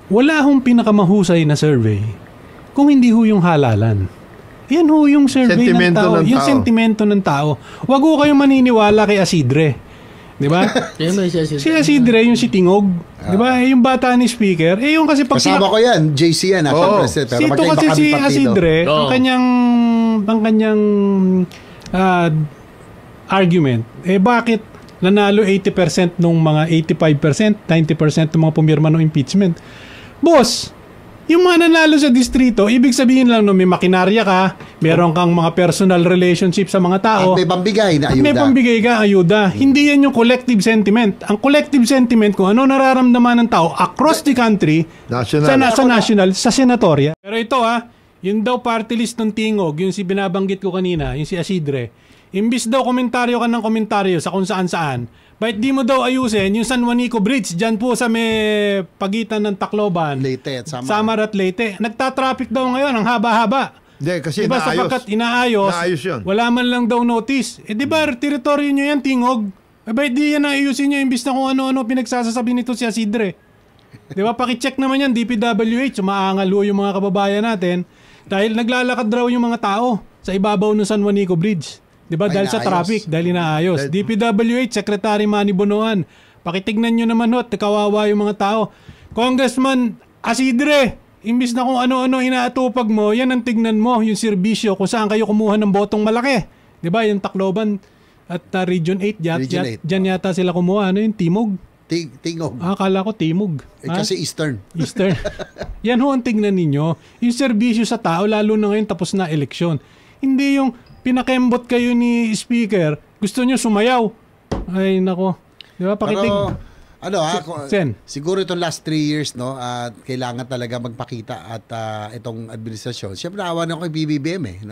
wala hong pinakamahusay na survey kung hindi ho yung halalan. Yan ho yung survey ng tao. Yung sentimento ng tao. Wag ho kayong maniniwala kay Asidre. Di ba? Si Asidre, yung si Tingog. Di ba? Yung bata ni speaker. Yung kasi pag... Kasama ko yan. JC yan. Sito kasi si Asidre, ang kanyang argument, bakit nanalo 80% nung mga 85%, 90% ng mga pumirma ng impeachment? Boss, yung mga nanalo sa distrito, ibig sabihin lang no, may makinarya ka, meron kang mga personal relationship sa mga tao. At may pambigay na ayuda. May pambigay ka, ayuda. Hindi yan yung collective sentiment. Ang collective sentiment kung ano nararamdaman ng tao across the country, sa national, sa senatorya. Pero ito yun daw party list ng Tingog, yung si binabanggit ko kanina, yung si Asidre. Imbis daw komentaryo ka ng komentaryo sa kung saan-saan, bakit di mo daw ayusin yung San Juanico Bridge dyan po sa may pagitan ng Tacloban, Leyte at Samar at Leyte. Nagtatraffic daw ngayon, ang haba-haba. Hindi, kasi diba, sapagkat inaayos yun. wala man lang daw notice. Di ba, teritoryo nyo yan, Tingog? Bakit di yan naayusin nyo imbis na kung ano-ano pinagsasasabi nito si Asidre? Di ba, pakicheck naman yan, DPWH, umaangal yung mga kababayan natin dahil naglalakad raw yung mga tao sa ibabaw ng San Juanico Bridge. Diba? Dahil sa traffic, dahil inaayos. DPWH, Secretary Manny Bonoan, pakitignan nyo naman kawawa yung mga tao. Congressman Asidre, imbis na kung ano-ano inaatupag mo, yan ang tignan mo, yung serbisyo, kung saan kayo kumuha ng botong malaki. Diba? Yung Tacloban at Region 8, dyan yata sila kumuha. Ano yung Timog? Tingog. Akala ko Timog. Kasi Eastern. Eastern. Yan ho ang tignan ninyo. Yung serbisyo sa tao, lalo na ngayon tapos na eleksyon. Hindi yung pinakembot kayo ni speaker, gusto nyo sumayaw. Ay, nako. Di ba, pakitig. Pero, siguro itong last 3 years, kailangan talaga magpakita at itong administrasyon. Siyempre, naawa na ako kay BBBM,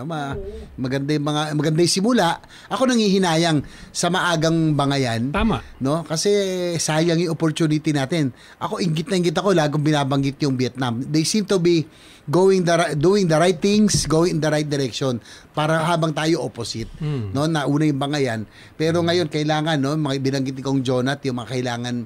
maganda yung simula. Ako nanghihinayang sa maagang bangayan. Tama. Kasi sayang yung opportunity natin. Ako, inggit ako, lagong binabanggit yung Vietnam. They seem to be doing the right things, going in the right direction para habang tayo opposite. Nauna yung bangayan. Pero ngayon, kailangan, mga binanggit kong Jonat, yung mga kailangan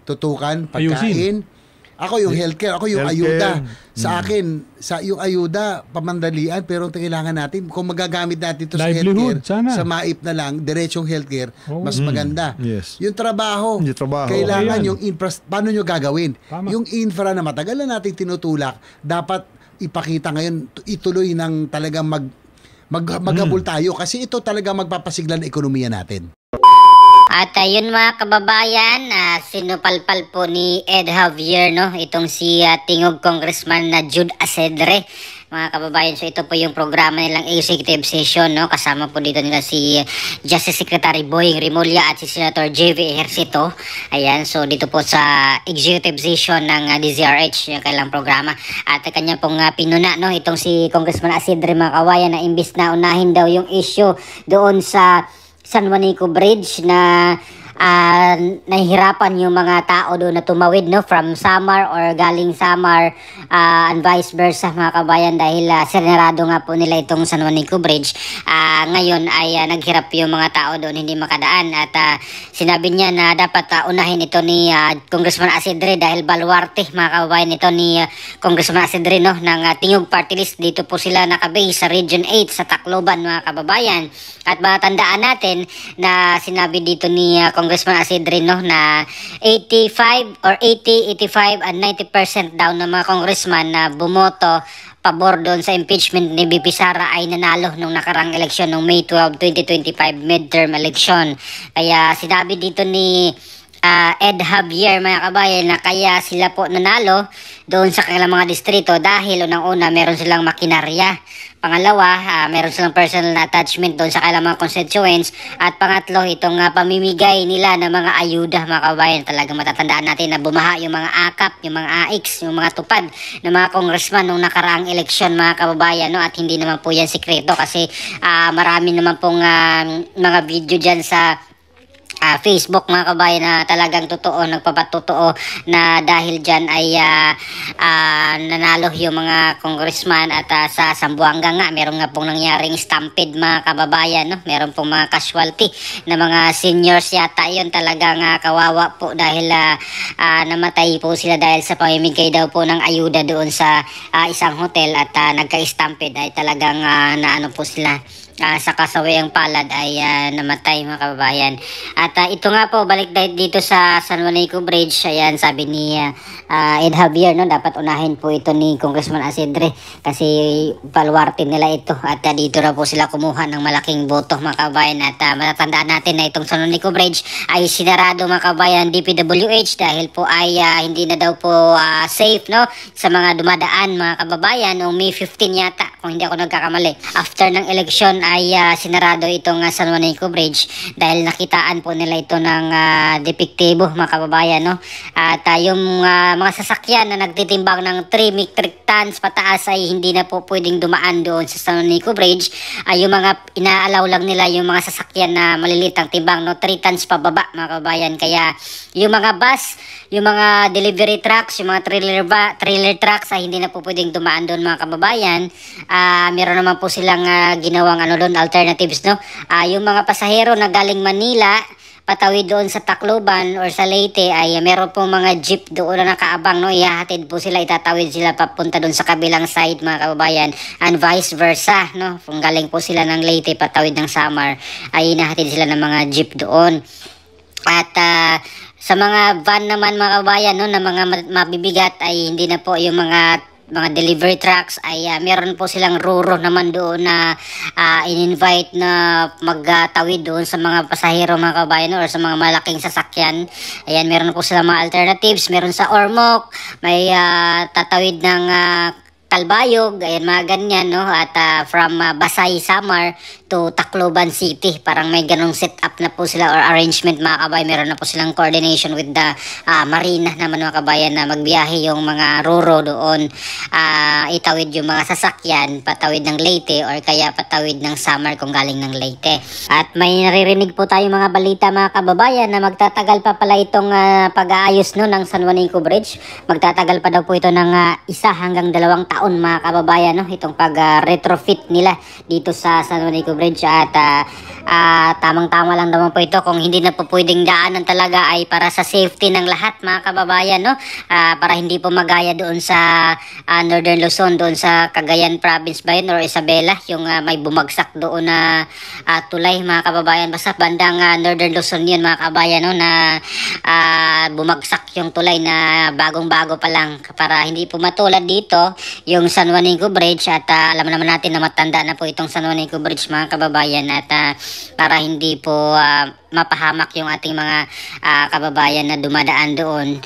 tutukan, pagkain. Ako yung healthcare, ako yung ayuda. Sa akin, yung ayuda, pamandalian, pero kailangan natin, kung magagamit natin ito sa healthcare, sa MAIP na lang, diretsong healthcare, mas maganda. Yes. Yung trabaho, kailangan yung paano nyo gagawin? Tama. Yung infra na matagal na natin tinutulak, dapat ipakita ngayon, ituloy ng talagang maghabol tayo kasi ito talaga magpapasigla ng ekonomiya natin. At yun mga kababayan, sinupalpal po ni Ed Javier itong si Tingog Congressman na Jude Asedre. Mga kababayan, so ito po yung programa nilang executive session, kasama po dito nila si Justice Secretary Boying Rimulya at si Senator JV Ejercito. Ayan, so dito po sa executive session ng DZRH, yung kailang programa. At kanya pong pinuna, itong si Congressman Asidre, mga kababayan, na imbis na unahin daw yung issue doon sa San Juanico Bridge na nahihirapan yung mga tao doon na tumawid from Samar or galing Samar and vice versa, mga kabayan, dahil senerado nga po nila itong San Juanico Bridge. Ngayon ay naghirap yung mga tao doon, hindi makadaan, at sinabi niya na dapat unahin ito ni Congressman Asidre dahil baluarte, mga kabayan, ito ni Congressman Asidre ng Tingog Party List. Dito po sila nakabase sa Region 8 sa Tacloban, mga kababayan. At matandaan natin na sinabi dito ni Congressman Asidre na 85 or 80, 85 and 90% daw ng mga congressman na bumoto pabor doon sa impeachment ni BP Sara ay nanalo nung nakarang eleksyon noong May 12, 2025 midterm election. Kaya sinabi dito ni Ed Javier, mga kabayan, na kaya sila po nanalo doon sa kanilang mga distrito dahil unang-una meron silang makinarya. Pangalawa, meron silang personal na attachment doon sa kanilang mga constituents. At pangatlo, itong pamimigay nila ng mga ayuda, mga kabayan. Talagang matatandaan natin na bumaha yung mga AKAP, yung mga AIX, yung mga tupad ng mga congressman nung nakaraang eleksyon, mga kababayan. At hindi naman po yan sikreto kasi marami naman pong mga video dyan sa Facebook mga kabayan na talagang totoo, nagpapatotoo na dahil dyan ay nanalo yung mga congressman at sa Zamboanga nga meron nga pong nangyaring stampede mga kababayan, no? Meron pong mga casualty na mga seniors yata yun, talagang kawawa po dahil namatay po sila dahil sa pamimigay daw po ng ayuda doon sa isang hotel at nagka-stampede ay talagang naano po sila. Sa kasawayang palad ay namatay mga kababayan. At ito nga po, balik dito sa San Juanico Bridge. Ayan, sabi ni Ed Javier, no, dapat unahin po ito ni Congressman Asidre kasi baluarte nila ito. At dito na po sila kumuha ng malaking boto mga kababayan. At matatandaan natin na itong San Juanico Bridge ay sinarado mga kababayan DPWH dahil po ay hindi na daw po safe, no, sa mga dumadaan mga kababayan. Noong May 15 yata, kung hindi ako nagkakamali. After ng eleksyon ay sinarado itong San Juanico Bridge dahil nakitaan po nila ito ng depektibo mga kababayan, no? At yung mga sasakyan na nagtitimbang ng 3 metric tons pataas ay hindi na po pwedeng dumaan doon sa San Juanico Bridge. Yung mga inaalaw lang nila yung mga sasakyan na maliliit ang timbang, no, 3 tons pababa mga kababayan. Kaya yung mga bus, yung mga delivery trucks, yung mga trailer trucks ay hindi na po pwedeng dumaan doon mga kababayan. Meron naman po silang ginawang doon alternatives, no. Yung mga pasahero na galing Manila patawid doon sa Tacloban or sa Leyte ay meron pong mga jeep doon na nakaabang, no. Ihahatid po sila, itatawid sila papunta doon sa kabilang side mga kababayan, and vice versa, no. Kung galing po sila ng Leyte patawid ng Samar ay inahatid sila ng mga jeep doon. At sa mga van naman mga kababayan, no, na mga mabibigat ay hindi na po yung mga delivery trucks ay meron po silang ruro naman doon na in-invite na magtawid doon sa mga pasahero mga kabayan or sa mga malaking sasakyan. Ayan, meron po silang mga alternatives. Meron sa Ormoc, may tatawid ng Kalbayog, ayan, mga ganyan, no. At from Basay, Samar to Tacloban City, parang may ganong setup na po sila or arrangement mga kabayan. Meron na po silang coordination with the marina naman mga kabayan na magbiyahe yung mga ruro doon, itawid yung mga sasakyan patawid ng Leyte or kaya patawid ng Samar kung galing ng Leyte. At may naririnig po tayo mga balita mga kababayan na magtatagal pa pala itong pag-aayos, no, ng San Juanico Bridge. Magtatagal pa daw po ito ng 1 hanggang 2 taon mga kababayan, no, itong pag-retrofit nila dito sa San Juanico Bridge. At tamang-tama lang naman po ito, kung hindi na po pwedeng daanan talaga ay para sa safety ng lahat mga kababayan, no. Para hindi po magaya doon sa Northern Luzon, doon sa Cagayan Province ba yun or Isabela, yung may bumagsak doon na tulay mga kababayan. Basta bandang Northern Luzon yun mga kababayan, no, na bumagsak yung tulay na bagong-bago pa lang, para hindi po matulad dito yung San Juanico Bridge. At alam naman natin na matanda na po itong San Juanico Bridge mga kababayan, at para hindi po mapahamak yung ating mga kababayan na dumadaan doon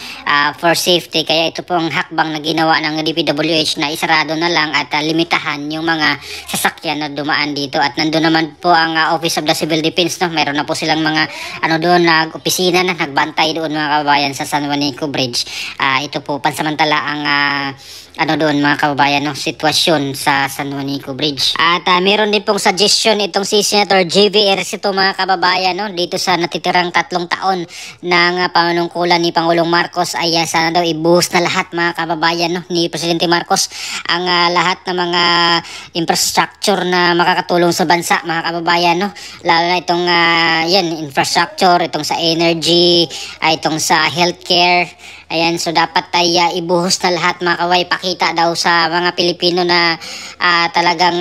for safety. Kaya ito pong hakbang na ginawa ng DPWH na isarado na lang at limitahan yung mga sasakyan na dumaan dito. At nandun naman po ang Office of the Civil Defense, no. Meron na po silang mga doon opisina na nagbantay doon mga kababayan sa San Juanico Bridge. Ito po pansamantala ang doon mga kababayan, no, sitwasyon sa San Juanico Bridge. At meron din pong suggestion itong si Senator JV Ejercito mga kababayan, no, dito sa natitirang 3 taon ng panunungkulan ni Pangulong Marcos ay sana daw ibuhos na lahat mga kababayan, no, ni Presidente Marcos ang lahat ng mga infrastructure na makakatulong sa bansa mga kababayan, no. Lalo na itong infrastructure, itong sa energy, itong sa healthcare. Ayan, so dapat ay ibuhos na lahat mga kababayan. Pakita daw sa mga Pilipino na talagang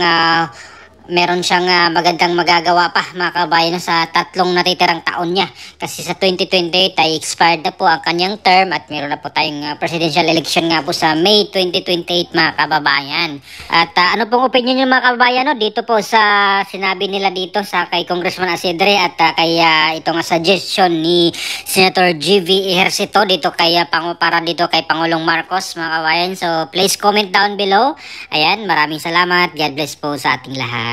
meron siyang magandang magagawa pa mga kababayan sa 3 natitirang taon niya. Kasi sa 2028 ay expired na po ang kanyang term at meron na po tayong presidential election nga po sa May 2028 mga kababayan. At ano pong opinion niyo mga kababayan, no, dito po sa sinabi nila dito sa kay Congressman Asidre at kay itong suggestion ni Senator GV Ejercito dito kay para dito kay Pangulong Marcos mga kababayan. So please comment down below. Ayan, maraming salamat. God bless po sa ating lahat.